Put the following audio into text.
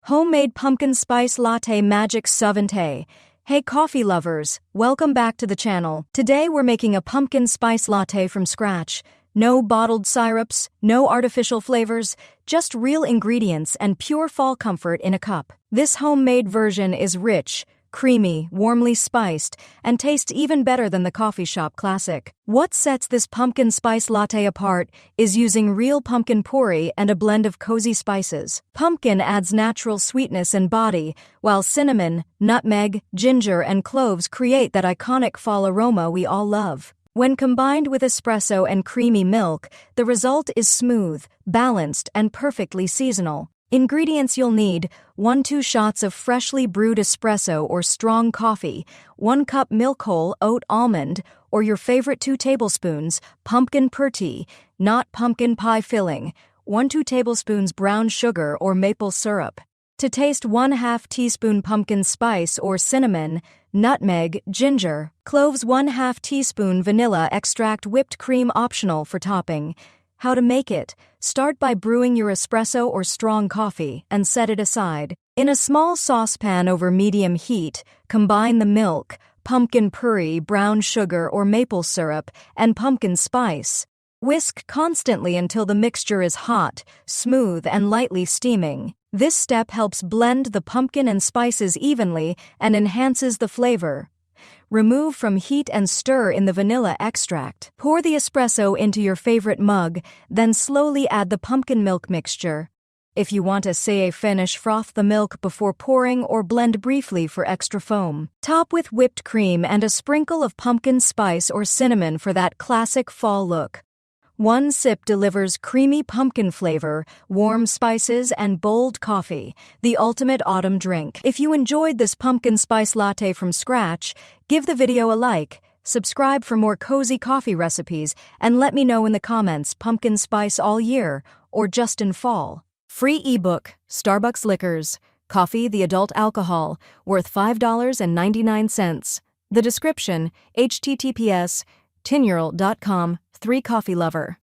Homemade pumpkin spice latte magic savante. Hey coffee lovers, welcome back to the channel. Today we're making a pumpkin spice latte from scratch. No bottled syrups, no artificial flavors, just real ingredients and pure fall comfort in a cup. This homemade version is rich, creamy, warmly spiced, and tastes even better than the coffee shop classic. What sets this pumpkin spice latte apart is using real pumpkin puree and a blend of cozy spices. Pumpkin adds natural sweetness and body, while cinnamon, nutmeg, ginger, and cloves create that iconic fall aroma we all love. When combined with espresso and creamy milk, the result is smooth, balanced, and perfectly seasonal. Ingredients you'll need: 1-2 shots of freshly brewed espresso or strong coffee, 1 cup milk whole oat almond, or your favorite 2 tablespoons, pumpkin purée, not pumpkin pie filling, 1-2 tablespoons brown sugar or maple syrup. To taste, 1/2 teaspoon pumpkin spice or cinnamon, nutmeg, ginger, cloves, 1/2 teaspoon vanilla extract, whipped cream optional for topping. How to make it: start by brewing your espresso or strong coffee and set it aside. In a small saucepan over medium heat, combine the milk, pumpkin puree, brown sugar or maple syrup, and pumpkin spice. Whisk constantly until the mixture is hot, smooth, and lightly steaming. This step helps blend the pumpkin and spices evenly and enhances the flavor. Remove from heat and stir in the vanilla extract. Pour the espresso into your favorite mug, then slowly add the pumpkin milk mixture. If you want a safe finish, froth the milk before pouring or blend briefly for extra foam. Top with whipped cream and a sprinkle of pumpkin spice or cinnamon for that classic fall look. One sip delivers creamy pumpkin flavor, warm spices, and bold coffee, the ultimate autumn drink. If you enjoyed this pumpkin spice latte from scratch, give the video a like, subscribe for more cozy coffee recipes, and let me know in the comments: pumpkin spice all year or just in fall. Free ebook: Starbucks Liquors, Coffee the Adult Alcohol, worth $5.99. The description: https://tinyurl.com/3coffeelover.